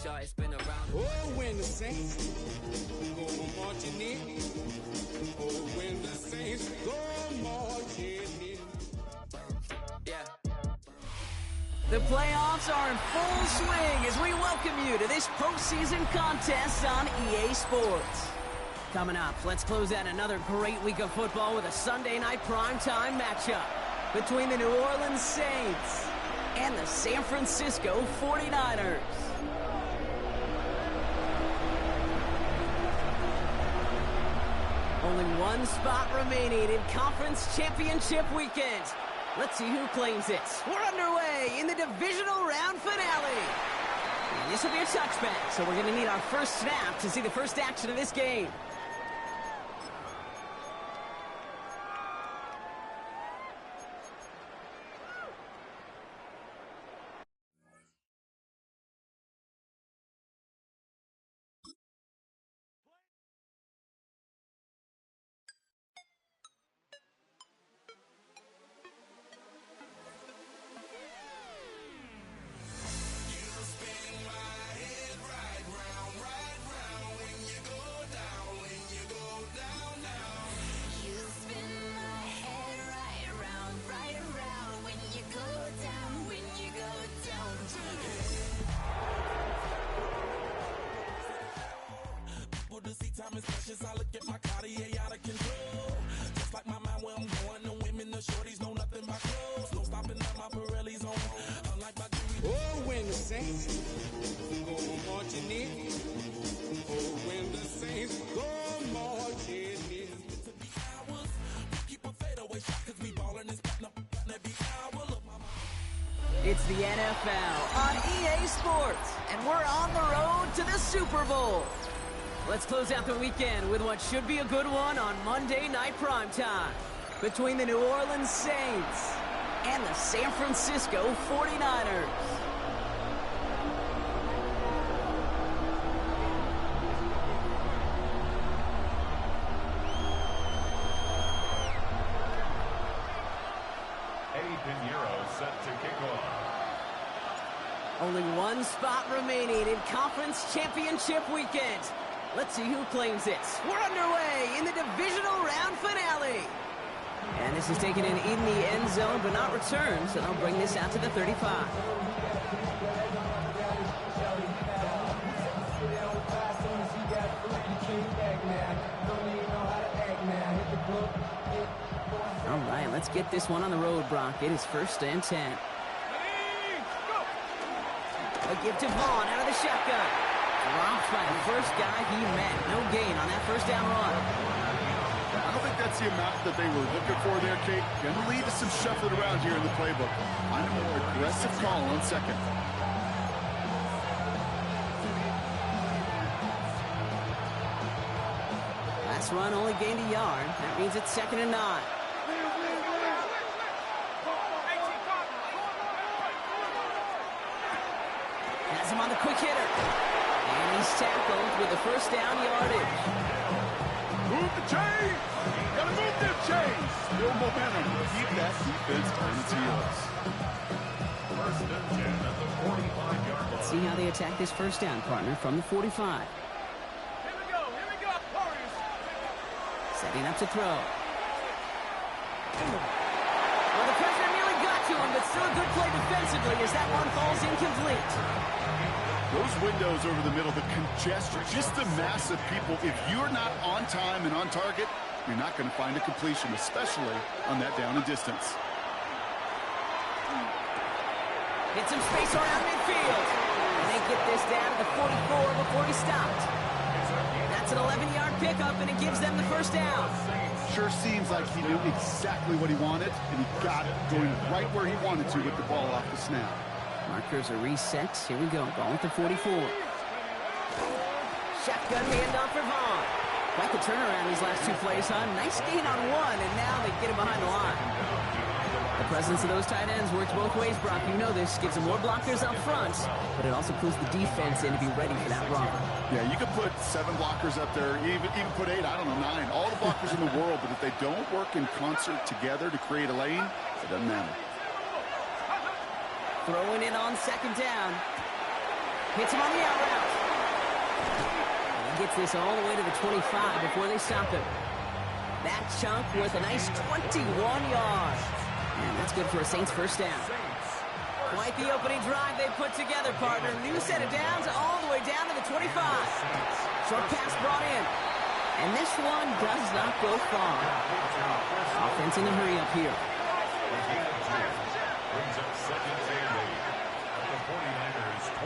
sure it's been around. Oh, when the saints go marching in. Oh, when the saints go marching in. Yeah. The playoffs are in full swing as we welcome you to this postseason contest on EA Sports. Coming up, let's close out another great week of football with a Sunday night primetime matchup between the New Orleans Saints and the San Francisco 49ers. Only one spot remaining in Conference Championship Weekend. Let's see who claims it. We're underway in the divisional round finale. And this will be a touchback, so we're going to need our first snap to see the first action of this game. Time is precious, I look at my Cartier out of control. Just like my mind where I'm going, the women, the shorties know nothing but clothes. No stopping at my Pirelli's on. Unlike my jewelry. Oh, when the saints go marching in. Oh, when the saints go marching in. To be ours, we keep a fadeaway shot cause we ballin' this platinum every hour. Look, mama. It's the NFL on EA Sports, and we're on the road to the Super Bowl. Let's close out the weekend with what should be a good one on Monday Night Primetime between the New Orleans Saints and the San Francisco 49ers. Set to kick off. Only one spot remaining in Conference Championship Weekend. Let's see who claims it. We're underway in the divisional round finale. And this is taken in the end zone, but not returned, so they'll bring this out to the 35. All right, let's get this one on the road, Brock. It is 1st and 10. A give to Vaughn out of the shotgun. Dropped by the first guy he met. No gain on that first down run. I don't think that's the amount that they were looking for there, Kate. Going to lead to some shuffling around here in the playbook. I'm a more aggressive call on second. Last run only gained a yard. That means it's 2nd and 9. Has him on the quick hitter. And he's tackled with the first down yardage. Move the chains! Gotta move them chains! Build momentum. Keep that defense on its heels. 1st and 10 at the 45-yard line. Let's see how they attack this first down, partner, from the 45. Here we go, Warriors. Setting up to throw. Well, the pressure nearly got to him, but still a good play defensively as that one falls incomplete. Those windows over the middle, the congestion, just the mass of people. If you're not on time and on target, you're not going to find a completion, especially on that down and distance. Get some space around midfield. And they get this down to the 44 before he stopped. That's an 11-yard pickup, and it gives them the first down. Sure seems like he knew exactly what he wanted, and he got it, going right where he wanted to with the ball off the snap. Markers are reset. Here we go. Ball at the 44. Shotgun handoff for Vaughn. Quite the turnaround these last two plays, huh? Nice gain on one, and now they get him behind the line. The presence of those tight ends works both ways, Brock. You know this. Gives them more blockers up front, but it also pulls the defense in to be ready for that run. Yeah, you could put 7 blockers up there, even put 8, I don't know, 9. All the blockers in the world, but if they don't work in concert together to create a lane, it doesn't matter. Throwing it on 2nd down. Hits him on the out route. And he gets this all the way to the 25 before they stop him. That chunk with a nice 21 yards. And that's good for a Saints first down. Quite the opening drive they put together, partner. New set of downs all the way down to the 25. Short pass brought in. And this one does not go far. Offense in the hurry up here.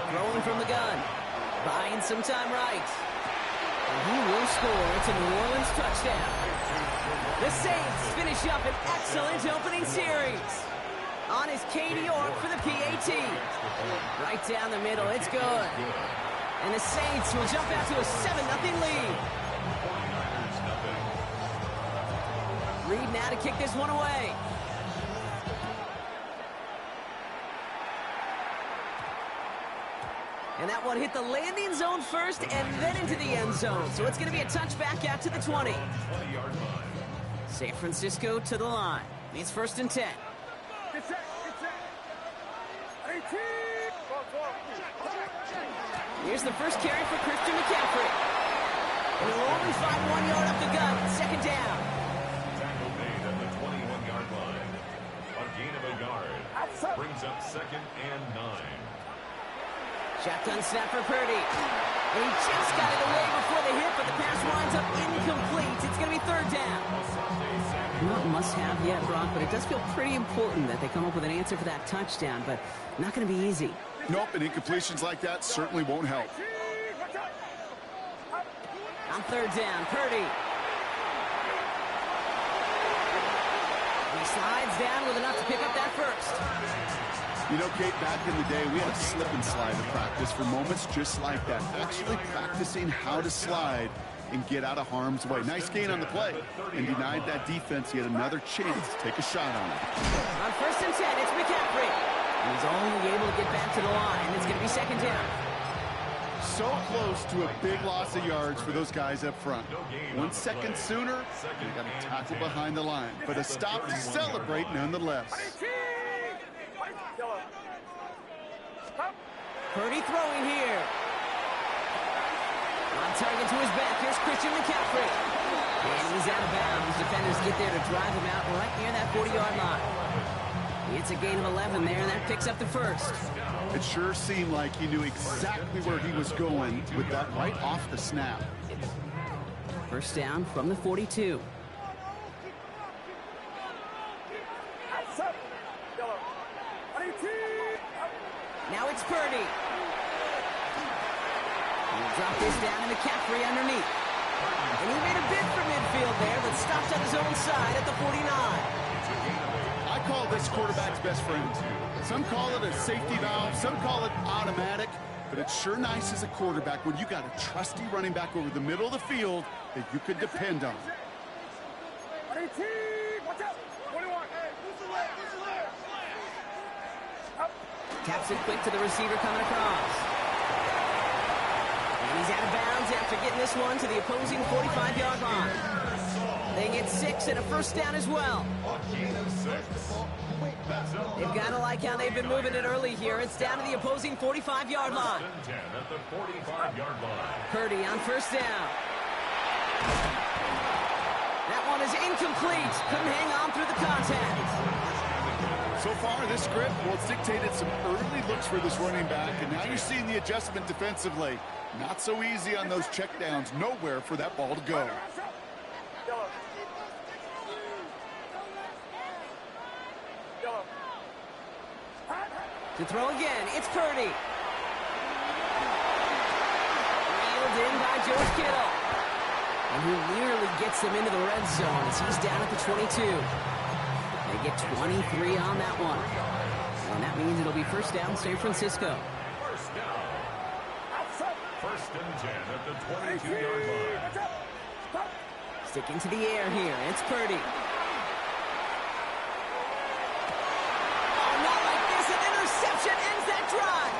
Throwing from the gun. Buying some time right. And he will score. It's a New Orleans touchdown. The Saints finish up an excellent opening series. On is Katie York for the PAT. Right down the middle. It's good. And the Saints will jump out to a 7-0 lead. Reed now to kick this one away. And that one hit the landing zone first and then into the end zone. So it's going to be a touchback out to the 20. San Francisco to the line. It's 1st and 10. Here's the first carry for Christian McCaffrey. And he'll only find 1 yard up the gut. 2nd down. Tackle made at the 21-yard line. A gain of a yard. Brings up 2nd and 9. Shotgun snap for Purdy. And he just got it away before the hit, but the pass winds up incomplete. It's going to be 3rd down. Not must have yet, Brock, but it does feel pretty important that they come up with an answer for that touchdown, but not going to be easy. Nope, and incompletions like that certainly won't help. On 3rd down, Purdy. He slides down with enough to pick up that first. You know, Kate, back in the day, we had a slip and slide to practice for moments just like that. Actually practicing how to slide and get out of harm's way. Nice gain on the play. And denied that defense yet another chance to take a shot on it. On 1st and 10, it's McCaffrey. He's only able to get back to the line. It's going to be 2nd down. So close to a big loss of yards for those guys up front. 1 second sooner, they got a tackle behind the line. But a stop to celebrate nonetheless. Purdy throwing here. On target to his back. Here's Christian McCaffrey. And he's out of bounds. Defenders get there to drive him out right near that 40-yard line. It's a gain of 11 there, and that picks up the first. It sure seemed like he knew exactly where he was going with that right off the snap. First down from the 42. Now it's Purdy. He'll drop this down to McCaffrey underneath. And he made a bid for midfield there, but stopped on his own side at the 49. I call this quarterback's best friend. Some call it a safety valve, some call it automatic, but it's sure nice as a quarterback when you got a trusty running back over the middle of the field that you could depend on. Taps it quick to the receiver coming across. And he's out of bounds after getting this one to the opposing 45-yard line. They get 6 and a first down as well. They've got to like how they've been moving it early here. It's down to the opposing 45-yard line. Purdy on first down. That one is incomplete. Couldn't hang on through the contact. So far, this script, well, it's dictated some early looks for this running back, and now you're seeing the adjustment defensively. Not so easy on those checkdowns. Nowhere for that ball to go. To throw again, it's Purdy. Reeled in by George Kittle. And he nearly gets them into the red zone as he's down at the 22. They get 23 on that one. And that means it'll be first down, San Francisco. First down. 1st and 10 at the 22-yard line. Sticking to the air here, it's Purdy. Oh, not like this. An interception ends that drive.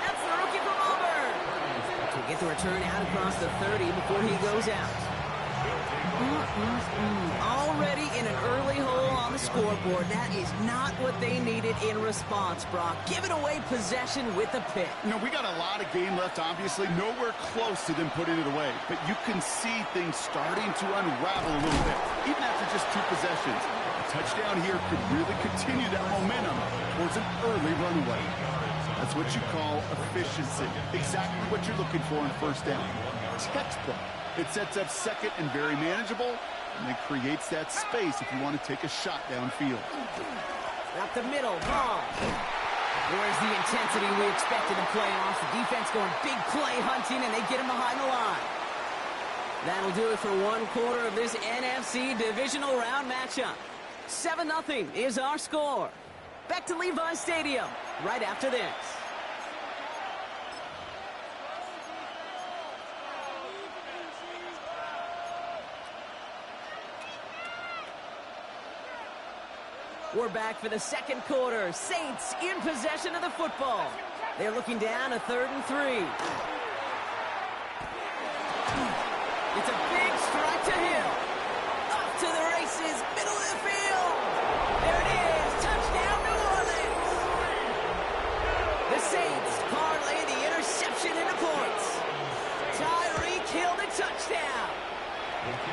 That's the rookie from Auburn. To get the return out across the 30 before he goes out. Already in an early hole on the scoreboard. That is not what they needed in response, Brock. Giving away possession with a pick. You know, we got a lot of game left, obviously. Nowhere close to them putting it away. But you can see things starting to unravel a little bit, even after just 2 possessions. A touchdown here could really continue that momentum towards an early runaway. That's what you call efficiency. Exactly what you're looking for in first down. Textbook. It sets up second and very manageable, and it creates that space if you want to take a shot downfield. Up the middle, ball. Where's the intensity we expected in playoffs? The defense going big play hunting, and they get him behind the line. That'll do it for 1 quarter of this NFC divisional round matchup. 7-0 is our score. Back to Levi Stadium right after this. We're back for the second quarter. Saints in possession of the football. They're looking down a 3rd and 3. It's a big strike to Hill. Off to the races, middle of the field. There it is, touchdown New Orleans. The Saints parlay the interception into points. Tyreek Hill the touchdown.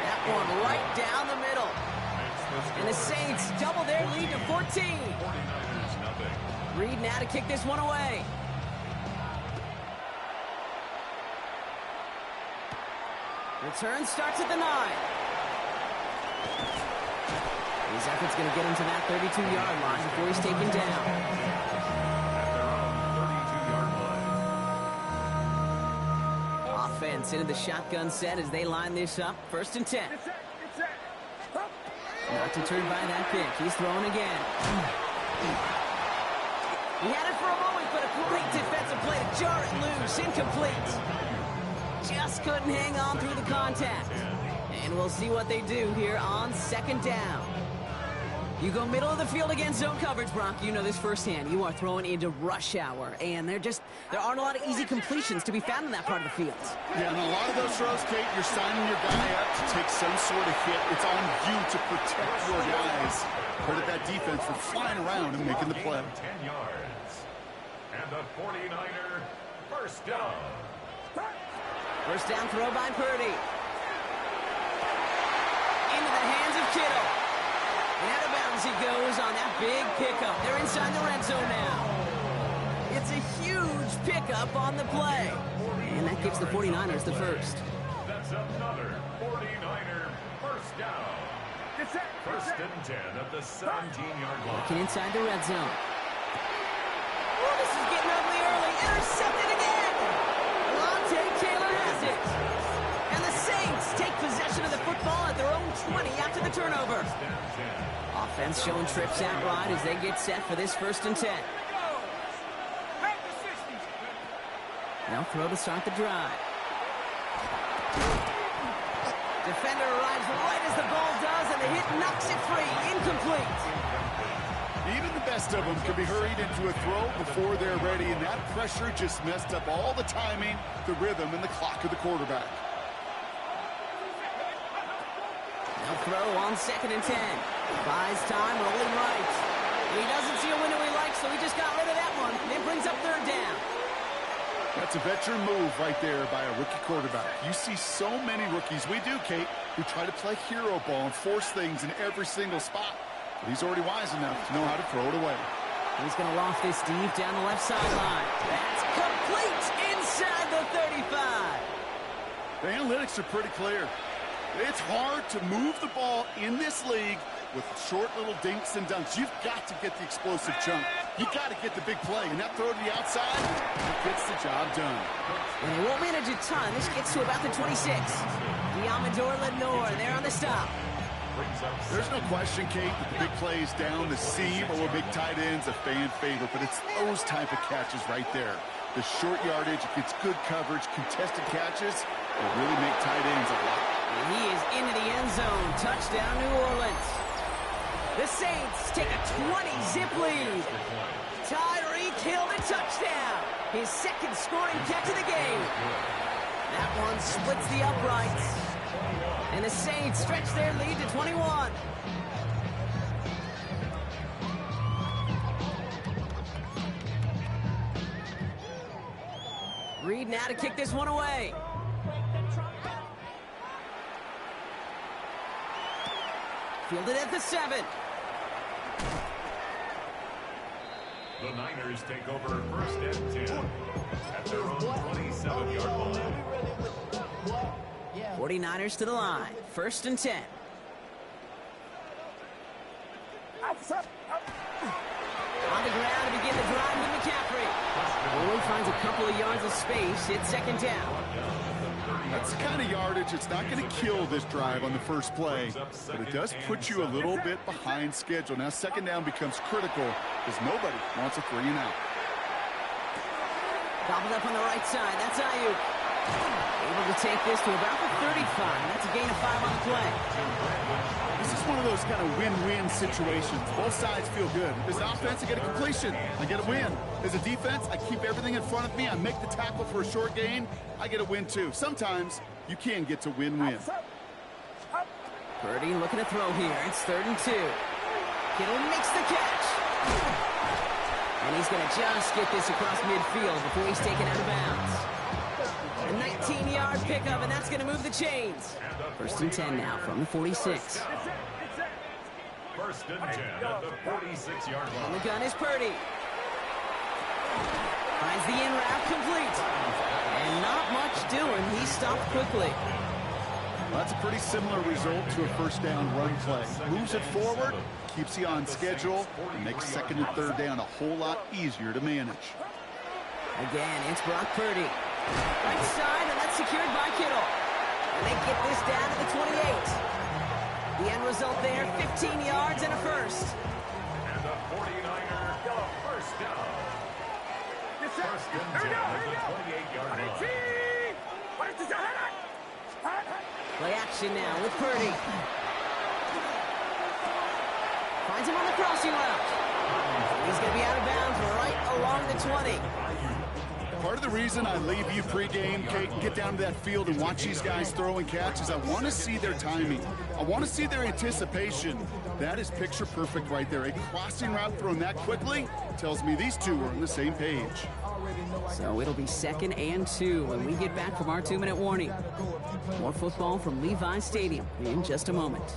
That one right down the middle. And the Saints double their lead to 14. Reed now to kick this one away. Return starts at the 9. His effort's going to get him to that 32-yard line before he's taken down. Offense into the shotgun set as they line this up. 1st and 10. Not deterred by that pick. He's throwing again. He had it for a moment, but a great defensive play to jar it loose. Incomplete. Just couldn't hang on through the contact. And we'll see what they do here on 2nd down. You go middle of the field against zone coverage, Brock. You know this firsthand. You are throwing into rush hour, and there aren't a lot of easy completions to be found in that part of the field. Yeah, and a lot of those throws, Kate, you're signing your guy up to take some sort of hit. It's on you to protect your guys. Credit that defense for flying around and making the play. 10 yards. And the 49er first down. First down throw by Purdy. Into the hands of Kittle. And out of bounds he goes on that big pickup. They're inside the red zone now. It's a huge pickup on the play. And that gives the 49ers the first. That's another 49er first down. 1st and 10 at the 17-yard line. Looking inside the red zone. Oh, this is getting ugly early. Intercepted again. Lante Taylor has it. And the Saints take possession of the football at their own 20 after the turnover. Offense showing trips out wide as they get set for this 1st and 10. Now throw to start the drive. Defender arrives right as the ball does, and the hit knocks it free. Incomplete. Even the best of them can be hurried into a throw before they're ready, and that pressure just messed up all the timing, the rhythm, and the clock of the quarterback. Now throw on 2nd and 10. Buys time, rolling right. He doesn't see a window he likes, so he just got rid of that one. It brings up 3rd down. That's a veteran move right there by a rookie quarterback. You see so many rookies, we do, Kate, who try to play hero ball and force things in every single spot. But he's already wise enough to know how to throw it away. He's going to loft this deep down the left sideline. That's complete inside the 35. The analytics are pretty clear. It's hard to move the ball in this league with short little dinks and dunks. You've got to get the explosive chunk. You've got to get the big play. And that throw to the outside, it gets the job done. And they won't manage a ton. This gets to about the 26. Diamador Lenore there on the stop. There's no question, Kate, that the big plays down the seam or with big tight ends a fan favorite, but it's those type of catches right there. The short yardage, it gets good coverage, contested catches, will really make tight ends a lot. And he is into the end zone. Touchdown, New Orleans. The Saints take a 20-zip lead. Tyreek Hill the touchdown. His 2nd scoring catch of the game. That one splits the uprights. And the Saints stretch their lead to 21. Reed now to kick this one away. Fielded at the 7. The Niners take over first and 10 at their own 27-yard line. 49ers to the line. First and 10. On the ground to begin the drive with McCaffrey. Only finds a couple of yards of space. It's second down. That's the kind of yardage it's not going to kill this drive on the first play, but it does put you a little bit behind schedule. Now second down becomes critical because nobody wants a 3 and out. Gobbled up on the right side. That's Ayuk. Able to take this to about the 35. That's a gain of 5 on the play. This is one of those kind of win-win situations. Both sides feel good. As an offense, I get a completion. I get a win. As a defense, I keep everything in front of me. I make the tackle for a short gain. I get a win, too. Sometimes you can get to win-win. Purdy looking to throw here. It's third and 2. Kittle makes the catch. And he's going to just get this across midfield before he's taken out of bounds. A 19-yard pickup, and that's going to move the chains. First and 10 now from the 46. First and 10 at the 46-yard On line. the gun is Purdy. Finds the in route complete. And not much doing. He stopped quickly. Well, that's a pretty similar result to a first down run play. Moves it forward, keeps you on schedule, and makes second and third down a whole lot easier to manage. Again, it's Brock Purdy. Right side, and that's secured by Kittle. And they get this down to the 28. The end result there, 15 yards and a first. And the 49er first down. First and 10 at the 28-yard line. Play action now with Purdy. Finds him on the crossing route. He's going to be out of bounds right along the 20. Part of the reason I leave you pregame, Kate, and get down to that field and watch these guys throw and catch is I want to see their timing. I want to see their anticipation. That is picture perfect right there. A crossing route thrown that quickly tells me these two are on the same page. So it'll be second and 2 when we get back from our 2-minute warning. More football from Levi's Stadium in just a moment.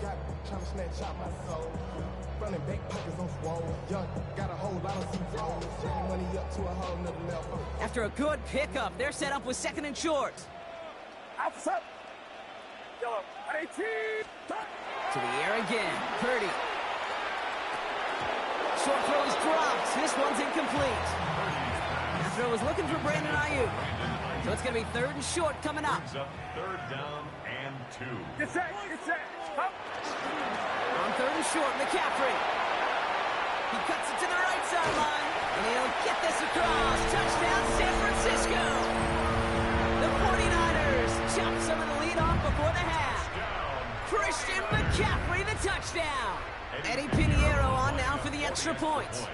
After a good pickup, they're set up with second and short. To the air again, Purdy. Short throw is dropped. This one's incomplete. That throw was looking for Brandon Ayuk. So it's going to be third and short coming up. Third down and 2. Get set. On third and short, McCaffrey. He cuts it to the right sideline, and he'll get this across. Touchdown, San Francisco. The 49ers chop some of the lead off before the half. Christian McCaffrey, the touchdown. Eddie Pinheiro on now for the extra point.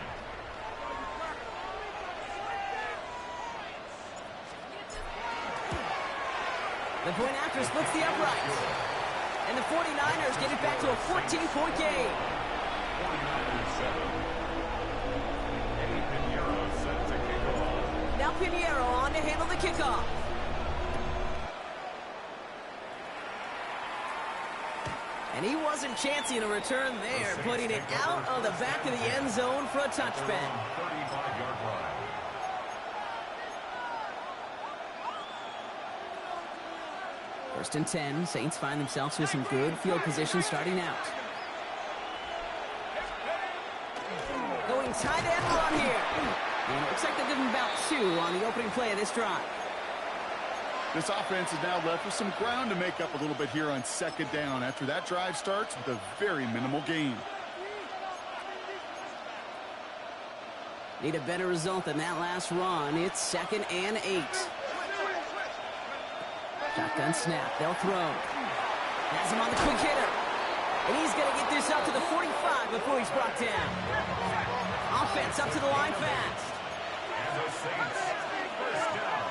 The point after splits the uprights. And the 49ers get it back to a 14-point game. 49ers 7. Eddie Pinheiro set to kick off. Now Pinheiro on to handle the kickoff. And he wasn't chancing a return there, putting it out of the back of the end zone for a touchback. 35-yard line. First and 10, Saints find themselves with some good field position starting out. Going tight end run here. And it looks like they're giving about 2 on the opening play of this drive. This offense is now left with some ground to make up a little bit here on second down after that drive starts with a very minimal gain. Need a better result than that last run. It's second and 8. Shotgun snap. They'll throw. Has him on the quick hitter. And he's going to get this up to the 45 before he's brought down. Offense up to the line fast. And the Saints first down.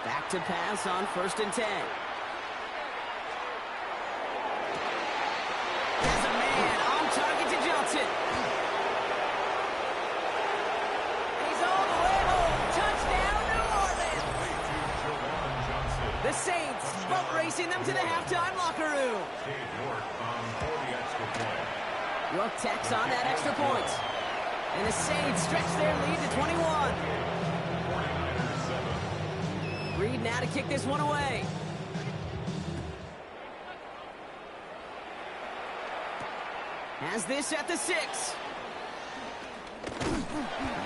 Back to pass on first and 10. Saints, boat racing them to the halftime locker room. Dave York on for the extra point. York tacks on that extra point. And the Saints stretch their lead to 21. 49ers 7. Reed now to kick this one away. Has this at the 6.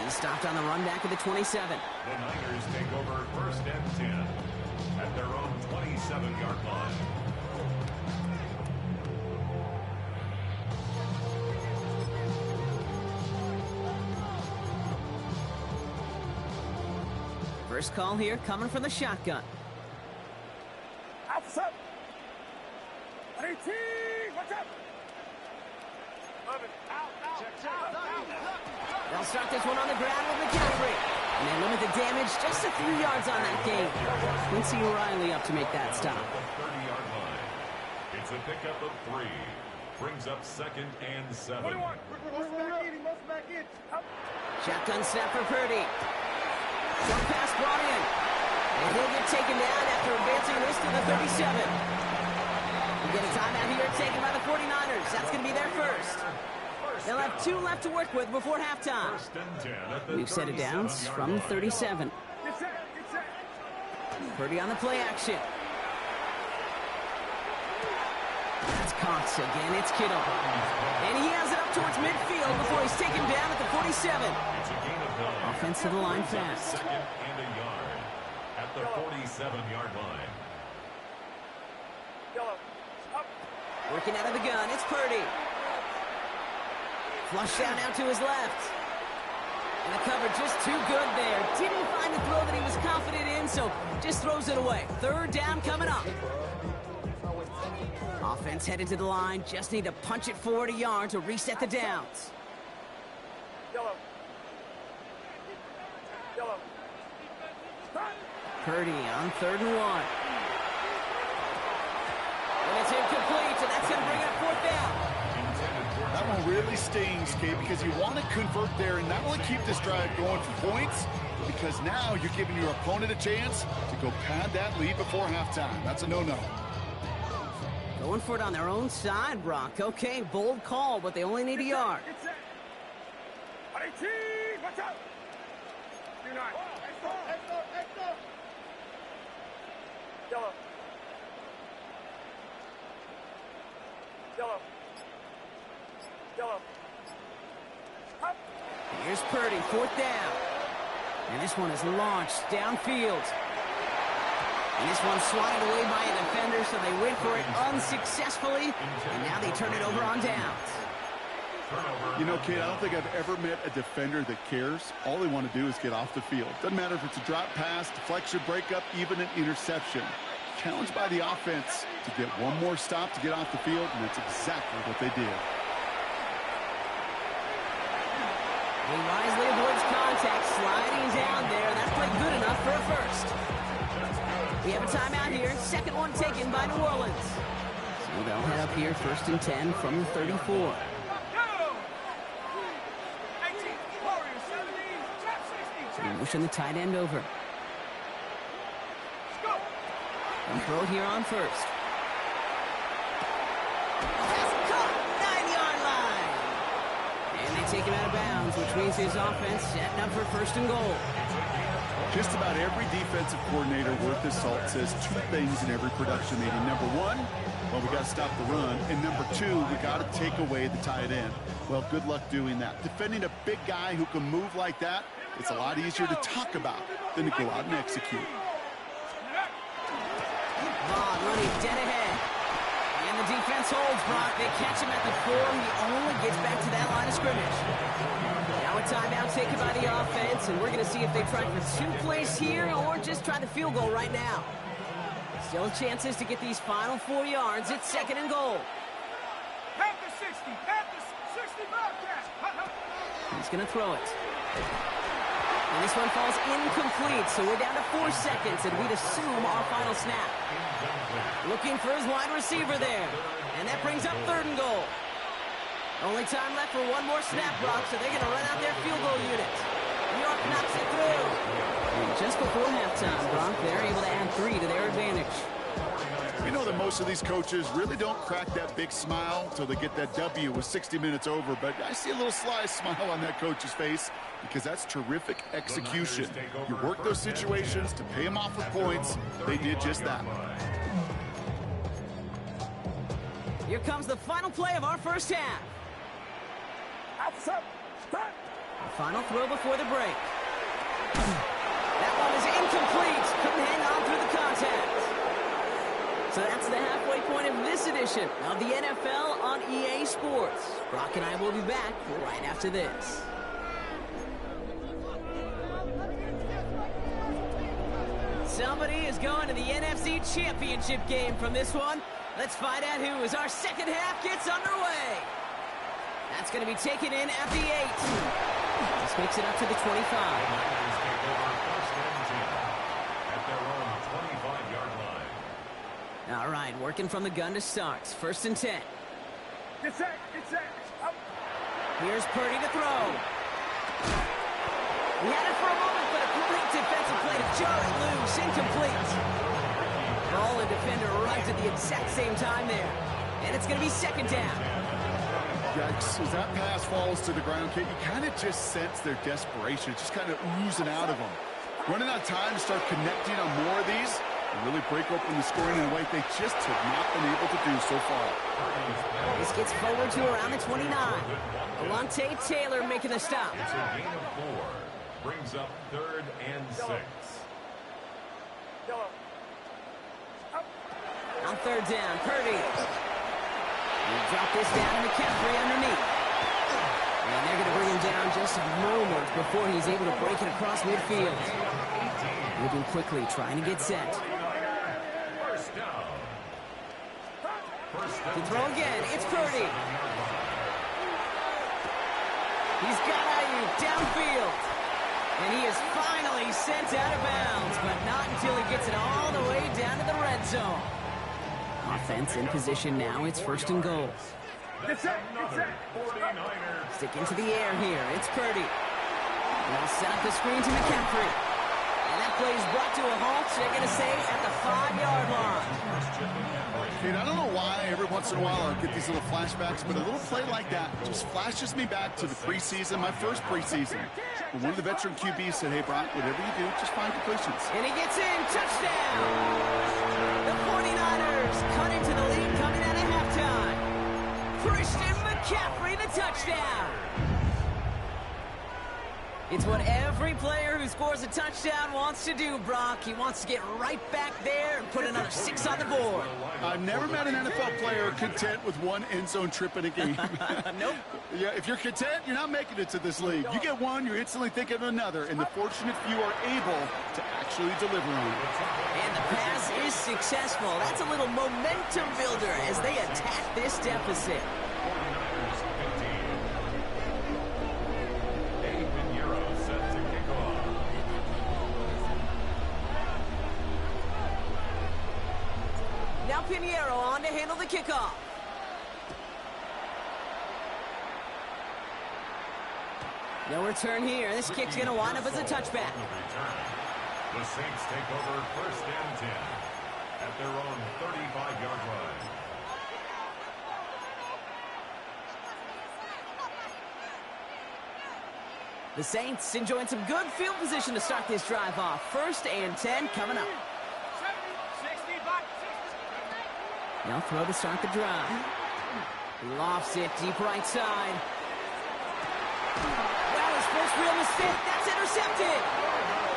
He's stopped on the run back at the 27. The Niners take over 1st and 10 at their own 27-yard line. First call here coming from the shotgun. Outside. 18. Watch out. Love it. Out. They'll start this one on the ground with McCaffrey. And they limit the damage just a few yards on that game. Quincy Riley up to make that stop. The 30-yard line. It's a pickup of 3. Brings up 2nd and 7. 21. He must back in. Up. Shotgun snap for Purdy. Short pass brought in. And he'll get taken down after advancing this to the 37. We get a timeout here taken by the 49ers. That's going to be their first. They'll have 2 left to work with before halftime. 1st and 10 at the New set of downs 37-yard from line. 37. Get set. Purdy on the play action. That's Cox again. It's Kittle. And he has it up towards midfield before he's taken down at the 47. It's a gain of 9. Offense to the line Brings up fast. 2nd and a yard at the 47-yard line. Working out of the gun. It's Purdy. Flush down now to his left. And the cover just too good there. Didn't find the throw that he was confident in, so just throws it away. 3rd down coming up. Offense headed to the line. Just need to punch it forward a yard to reset the downs. Purdy on 3rd and 1. And it's incomplete, so that's going to bring up 4th down. That one really stings, Kate, because you want to convert there and not only keep this drive going for points, because now you're giving your opponent a chance to go pad that lead before halftime. That's a no-no. Going for it on their own side, Brock. Okay, bold call, but they only need a yard. Get set. 18. Watch out. Do not. Extra. Yellow. Up. Here's Purdy, 4th down. And this one is launched downfield. And this one's swatted away by a defender, so they went for it unsuccessfully. And now they turn it over on downs. You know, Kate, I don't think I've ever met a defender that cares. All they want to do is get off the field. Doesn't matter if it's a drop pass, deflection, breakup, even an interception. Challenged by the offense to get one more stop to get off the field, and that's exactly what they did. He wisely avoids contact, sliding down there. That played good enough for a first. We have a timeout here. 2nd one taken by New Orleans. So they'll head up here 1st and 10 from the 34. Motion the tight end over. And throw here on 1st. That's caught, 9-yard line. And they take him out of bounds, which means his offense setting up for 1st and goal. Just about every defensive coordinator worth his salt says 2 things in every production meeting. Number 1, well, we got to stop the run. And number 2, we got to take away the tight end. Well, good luck doing that. Defending a big guy who can move like that, it's a lot easier to talk about than to go out and execute. Vaughn running dead ahead. And the defense holds, Brock. They catch him at the 4. He only gets back to that line of scrimmage. Now a timeout taken by the offense, and we're going to see if they try for 2 plays here or just try the field goal right now. Still chances to get these final 4 yards. It's 2nd and goal. Half the 60. Half the 60 Bobcats. He's going to throw it. And this one falls incomplete, so we're down to 4 seconds, and we'd assume our final snap. Looking for his wide receiver there. And that brings up 3rd and goal. Only time left for 1 more snap, Brock, so they're going to run out their field goal unit. New York knocks it through. just before halftime, Brock, they're able to add 3 to their advantage. You know that most of these coaches really don't crack that big smile until they get that W with 60 minutes over, but I see a little sly smile on that coach's face because that's terrific execution. You work those situations to pay them off with points. They did just that. Here comes the final play of our first half. The final throw before the break. That one is incomplete. Couldn't hang on through the contact. So that's the halfway point of this edition of the NFL on EA Sports. Brock and I will be back right after this. Somebody is going to the NFC Championship game from this one. Let's find out who as our second half gets underway. That's going to be taken in at the 8. This makes it up to the 25. All right, working from the gun to start. 1st and 10. Get set. Up. Here's Purdy to throw. He had it for a moment, but a great defensive play to jar it loose. Incomplete. Ball and defender right at the exact same time there. And it's going to be 2nd down. Yikes, as that pass falls to the ground, Kate, you kind of just sense their desperation. It's just kind of oozing out of them. Running out of time to start connecting on more of these and really break open the scoring in a way they just have not been able to do so far. This gets forward to around the 29. Alontae Taylor making the stop. It's a gain of 4. Brings up 3rd and 6. On 3rd down, Purdy. He dropped this down to McCaffrey underneath. And they're going to bring him down just a moment before he's able to break it across midfield. Moving quickly, trying to get set. First down. To throw again, it's Purdy. He's got Ayuk downfield. And he is finally sent out of bounds, but not until he gets it all the way down to the red zone. Offense in position now. It's 1st and goal. Stick into the air here. It's Purdy. They'll set up the screen to McCaffrey. And that play is brought to a halt. They're going to say at the 5-yard line. Kate, I don't know why every once in a while I'll get these little flashbacks, but a little play like that just flashes me back to the preseason, my first preseason. When one of the veteran QBs said, hey, Brock, whatever you do, just find completions. And he gets in. Touchdown! The 49ers cut into the lead coming out of halftime. Christian McCaffrey, the touchdown. It's what every player who scores a touchdown wants to do, Brock. He wants to get right back there and put another 6 on the board. I've never met an NFL player content with one end zone trip in a game. Nope. Yeah, if you're content, you're not making it to this league. You get one, you're instantly thinking of another, and the fortunate few are able to actually deliver on it. And the pass is successful. That's a little momentum builder as they attack this deficit. Now Pinheiro on to handle the kickoff. No return here. This kick's going to wind up as a touchback. The Saints take over 1st and 10 at their own 35-yard line. The Saints enjoying some good field position to start this drive off. 1st and 10 coming up. They'll throw to start the drive. He lofts it deep right side. Wow, his first real mistake. That's intercepted.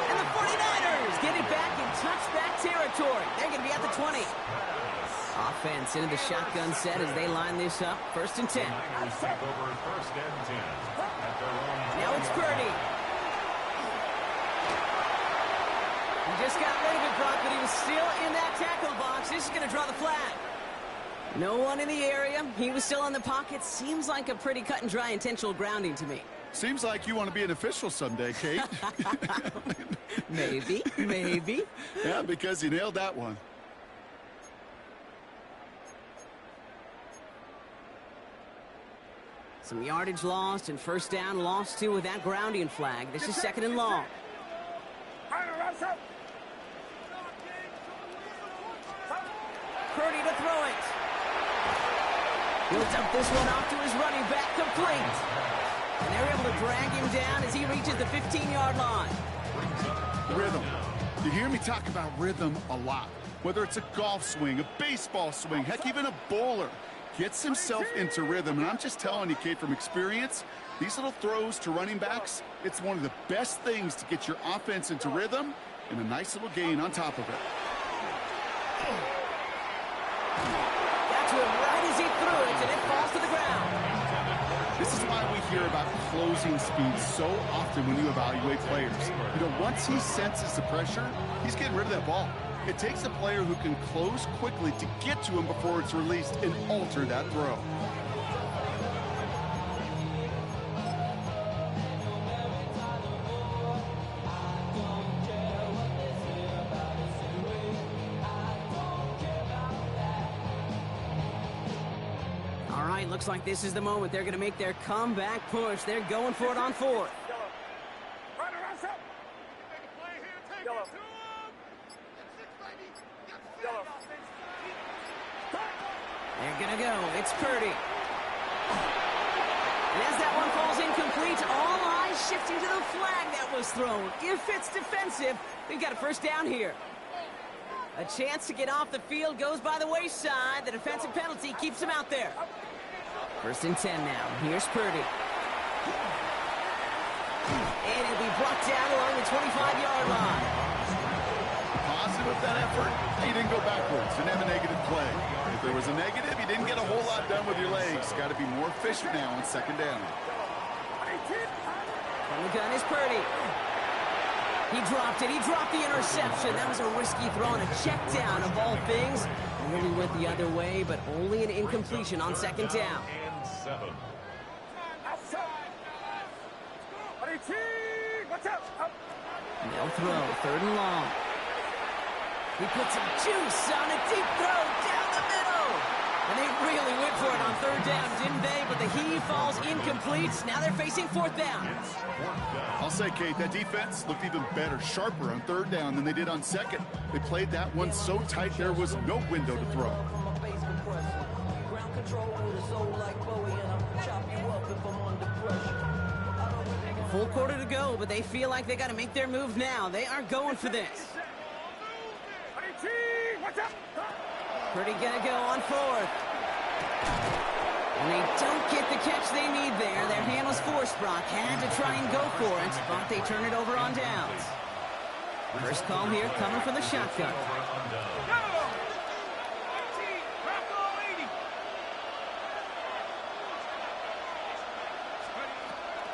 And the 49ers get it back in touchback territory. They're going to be at the 20. Offense into the shotgun set as they line this up. 1st and 10. Take over 1st and 10 at their own. Now it's Purdy. He just got rid of it, Brock, but he was still in that tackle box. This is going to draw the flag. No one in the area. He was still in the pocket. Seems like a pretty cut and dry intentional grounding to me. Seems like you want to be an official someday, Kate. Maybe, maybe. Yeah, because you nailed that one. Some yardage lost and 1st down lost too with that grounding flag. This is 2nd and long. Purdy to throw it. He'll dump this one off to his running back, complete. And they're able to drag him down as he reaches the 15-yard line. Rhythm. You hear me talk about rhythm a lot. Whether it's a golf swing, a baseball swing, heck, even a bowler gets himself into rhythm. And I'm just telling you, Kate, from experience, these little throws to running backs, it's one of the best things to get your offense into rhythm and a nice little gain on top of it. Got to him right as he threw it, and it falls to the ground. This is why we hear about closing speed so often when you evaluate players. You know, once he senses the pressure, he's getting rid of that ball. It takes a player who can close quickly to get to him before it's released and alter that throw. All right, looks like this is the moment. They're going to make their comeback push. They're going for it on fourth. They're going to go. It's Purdy. And as that one falls incomplete, all eyes shifting to the flag that was thrown. If it's defensive, we've got a first down here. A chance to get off the field goes by the wayside. The defensive penalty keeps him out there. First and 10 now. Here's Purdy. And he'll be brought down along the 25-yard line. Positive of that effort, he didn't go backwards, didn't have a negative play. If there was a negative, you didn't get a whole lot done with your legs. Got to be more efficient now on second down. From the gun is Purdy. He dropped it. He dropped the interception. That was a risky throw and a check down of all things. Nearly went the other way, but only an incompletion on second down. And 7. No throw. Third and long. He put some juice on a deep throw down the middle. And they really went for it on third down, didn't they? But the heave falls incomplete. Now they're facing fourth down. I'll say, Kate, that defense looked even better, sharper on third down than they did on second. They played that one so tight there was no window to throw. Full quarter to go, but they feel like they got to make their move now. They are going for this. Purdy gonna go on fourth. And they don't get the catch they need there. Their hand was forced. Brock had to try and go for it, but they turn it over on downs. First call here coming from the shotgun.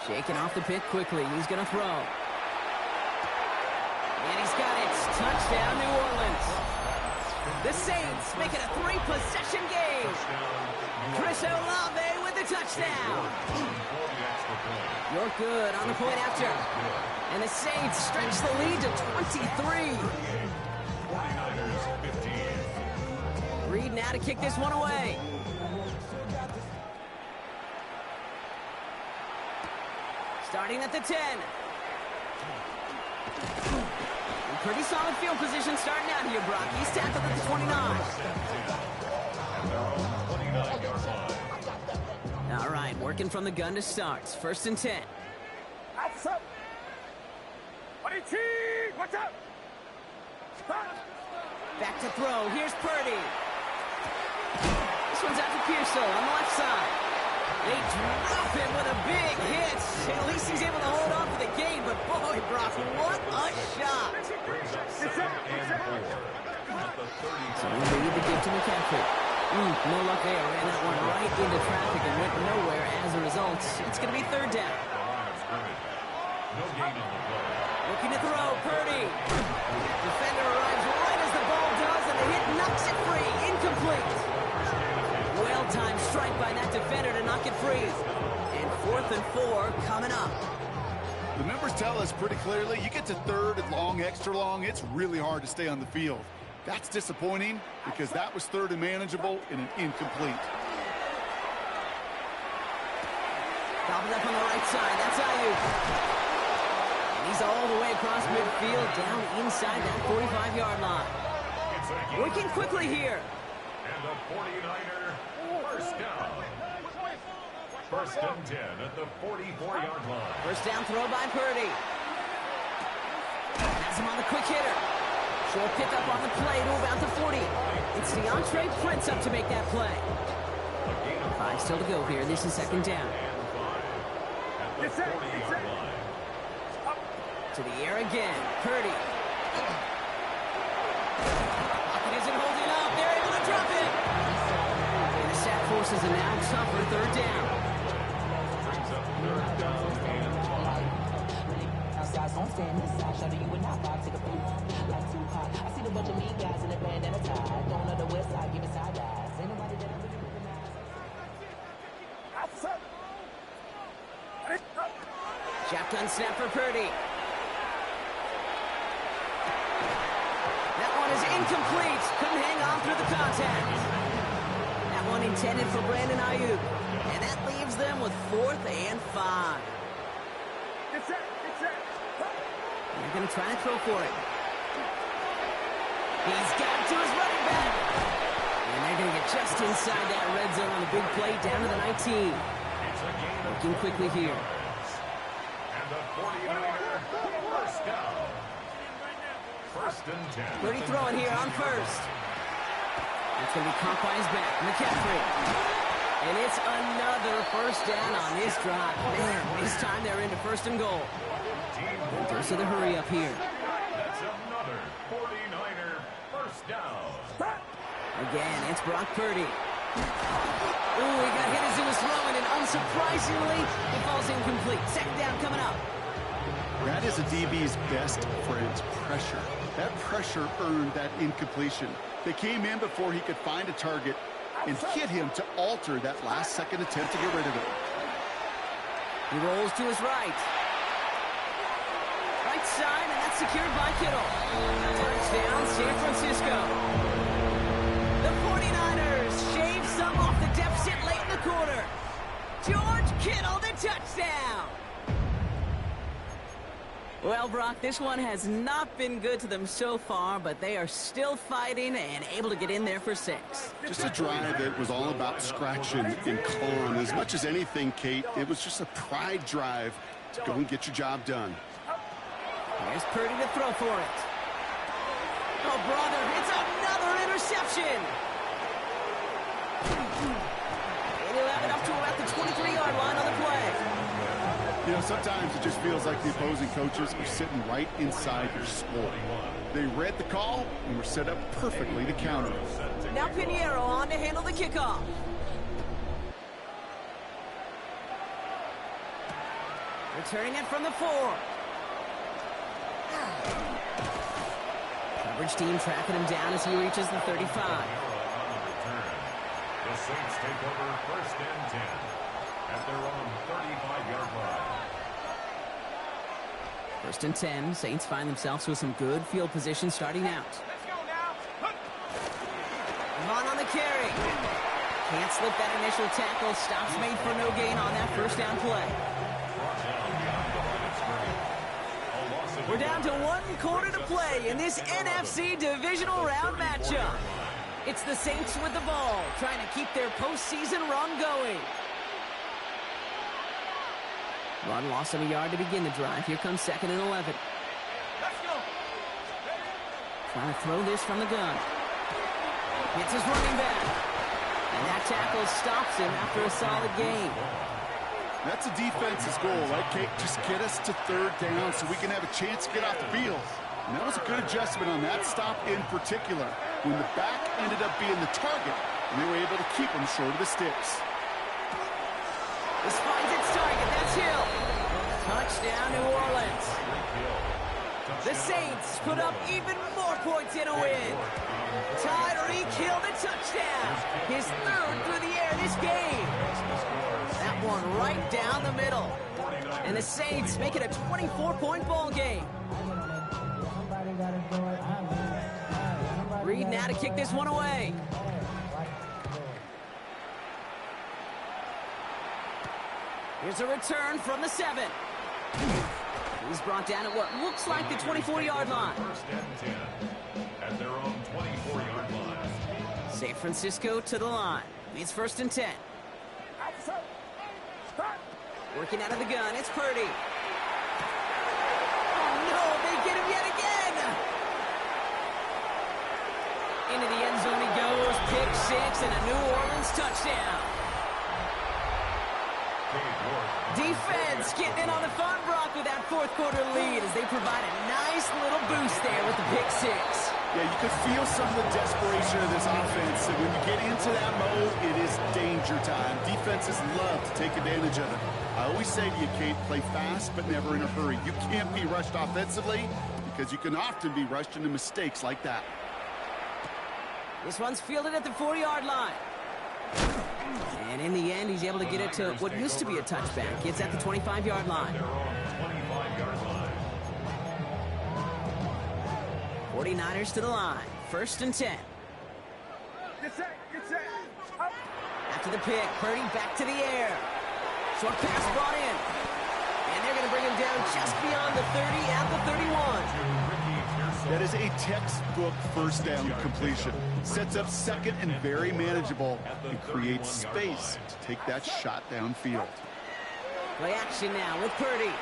Shaking off the pick quickly. He's going to throw. And he's got it. Touchdown, New Orleans. The Saints make it a 3-possession game. Chris Olave with the touchdown. You're good on the point after. And the Saints stretch the lead to 23. 49ers 15. Reed now to kick this one away. Starting at the 10. Pretty solid field position starting out here, Brock. He's tackled at the 29. All right, working from the gun to start. First and 10. Back to throw. Here's Purdy. This one's out to Pearsall on the left side. They drop him with a big hit. At least he's able to hold on for the game, but boy, Brock, what a shot. So we lead the give to McCaffrey. No luck there. Ran that one right into traffic and went nowhere as a result. It's going to be third down. Looking to throw, Purdy. Defender arrives right as the ball does, and the hit knocks it free. Incomplete. Well-timed strike by that defender to knock it free. And 4th and 4 coming up. The numbers tell us pretty clearly, you get to third and long, extra long, it's really hard to stay on the field. That's disappointing because that was third and manageable and an incomplete. Gobbled up on the right side. That's Ayuk. And he's He's all the way across midfield, down inside that 45-yard line. Working quickly here. And the 49er first down. First and 10 at the 44-yard line. First down throw by Purdy. Has him on the quick hitter. Short pickup on the play to about the 40. It's DeAndre Prince up to make that play. 5 still to go here. This is second down. At the 40-yard line. To the air again. Purdy. Pocket isn't holding up. They're able to drop it. And the sack forces a now tougher third down. Brings up third down and 5. Outside, so I'm standing inside. Shout to you and I vibe, take a peek. Like too hot. I see the bunch of mean guys in the band and a tie. Don't know the west side, give it side eyes. Ain't nobody that I really recognize. Shotgun snap for Purdy. That one is incomplete. Couldn't hang on through the contact. That one intended for Brandon Ayuk. And that leaves them with 4th and 5. They're going to try to throw for it. He's got it to his running back. And they're going to get just inside that red zone on the big play down to the 19. Working quickly here. And the 49er first down. First and 10. Purdy throwing here on first. That's going to be caught by his back. McCaffrey. And it's another first down on this drive. Man, this time they're into first and goal. There's the hurry up here. That's another 49er first down. Again, it's Brock Purdy. Ooh, he got hit as he was throwing, and unsurprisingly, it falls incomplete. Second down coming up. That is a DB's best friend's pressure. That pressure earned that incompletion. They came in before he could find a target and hit him to alter that last-second attempt to get rid of it. He rolls to his right. Right side, and that's secured by Kittle. Touchdown, San Francisco. The 49ers shave some off the deficit late in the quarter. George Kittle, the touchdown. Well, Brock, this one has not been good to them so far, but they are still fighting and able to get in there for 6. Just a drive that was all about scratching and clawing. As much as anything, Kate, it was just a pride drive to go and get your job done. Here's Purdy to throw for it. Oh, brother, it's another interception. And he'll have it up to about the 23-yard line on the play. You know, sometimes it just feels like the opposing coaches are sitting right inside your skull. They read the call and were set up perfectly to counter. Now Pinheiro on to handle the kickoff. Returning it from the 4. Coverage team tracking him down as he reaches the 35. The Saints take over first and 10 at their own 35-yard line. First and 10, Saints find themselves with some good field position starting out. Let's go now. Vaughn on the carry. Can't slip that initial tackle. Stops made for no gain on that first down play. We're down to 1 quarter to play in this NFC divisional round matchup. It's the Saints with the ball, trying to keep their postseason run going. Run loss of a yard to begin the drive. Here comes second and 11. Let's go. Trying to throw this from the gun. Hits his running back. And that tackle stops him after a solid gain. That's a defense's goal, right, Kate? Just get us to third down so we can have a chance to get off the field. And that was a good adjustment on that stop in particular, when the back ended up being the target, and they were able to keep him short of the sticks. This finds its target. That's Hill. Touchdown, New Orleans. The Saints put up even more points in a win. Tyreek Hill, the touchdown. His 3rd through the air this game. That one right down the middle. And the Saints make it a 24-point ball game. Reed now to kick this one away. Here's a return from the 7. He's brought down at what looks like the 24-yard line. First and 10 at their own 24-yard line. San Francisco to the line. It's first and 10. Working out of the gun, it's Purdy. Oh no, they get him yet again! Into the end zone he goes, pick six, and a New Orleans touchdown. Defense getting in on the fun, Brock, with that fourth quarter lead as they provide a nice little boost there with the pick six. Yeah, you could feel some of the desperation of this offense. And when you get into that mode, it is danger time. Defenses love to take advantage of it. I always say to you, Kate, play fast but never in a hurry. You can't be rushed offensively because you can often be rushed into mistakes like that. This one's fielded at the 40-yard line. And in the end, he's able to get it to what used to be a touchback. It's at the 25-yard line. 49ers to the line. First and 10. After the pick, Purdy back to the air. Short pass brought in. And they're going to bring him down just beyond the 30 at the 31. That is a textbook first down completion. Sets up second and very manageable and creates space to take that shot downfield. Play action now with Purdy.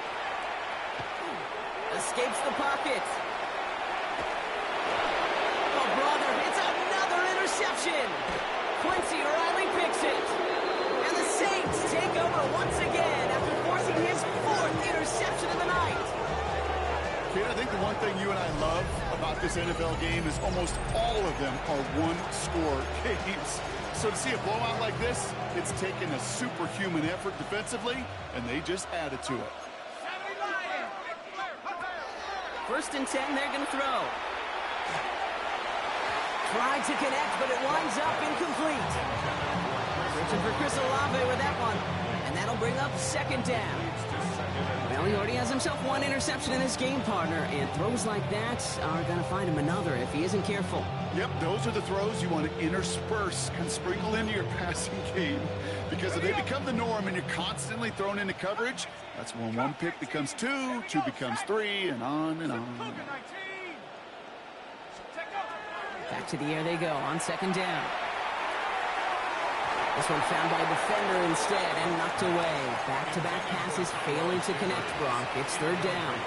Escapes the pocket. Oh, brother, it's another interception. Quincy Riley picks it. And the Saints take over once again after forcing his fourth interception of the night. Kate, I think the one thing you and I love about this NFL game is almost all of them are one-score games. So to see a blowout like this, it's taken a superhuman effort defensively, and they just added to it. First and 10, they're going to throw. Tried to connect, but it winds up incomplete. Searching for Chris Olave with that one, and that'll bring up second down. Well, he already has himself one interception in his game, partner, and throws like that are going to find him another if he isn't careful. Yep, those are the throws you want to intersperse and sprinkle into your passing game, because if they become the norm and you're constantly thrown into coverage, that's when one pick becomes two, two becomes three, and on and on and on. Back to the air they go on second down. This one found by a defender instead and knocked away. Back-to-back passes failing to connect, Brock. It's third down.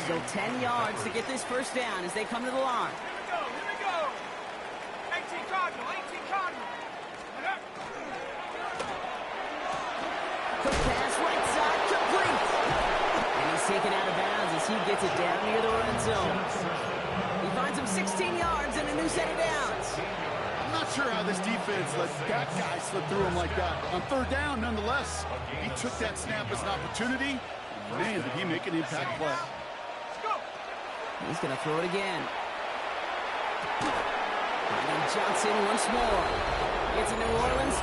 Still 10 yards to get this first down as they come to the line. Here we go. 18 Cardinal. Quick pass right side, complete. And he's taken out of bounds as he gets it down near the red zone. He finds him 16 yards and a new set of downs. I'm not sure how this defense let that guy slip through him like that. On third down, nonetheless, he took that snap as an opportunity. Man, did he make an impact play. He's going to throw it again. And Johnson once more. It's a New Orleans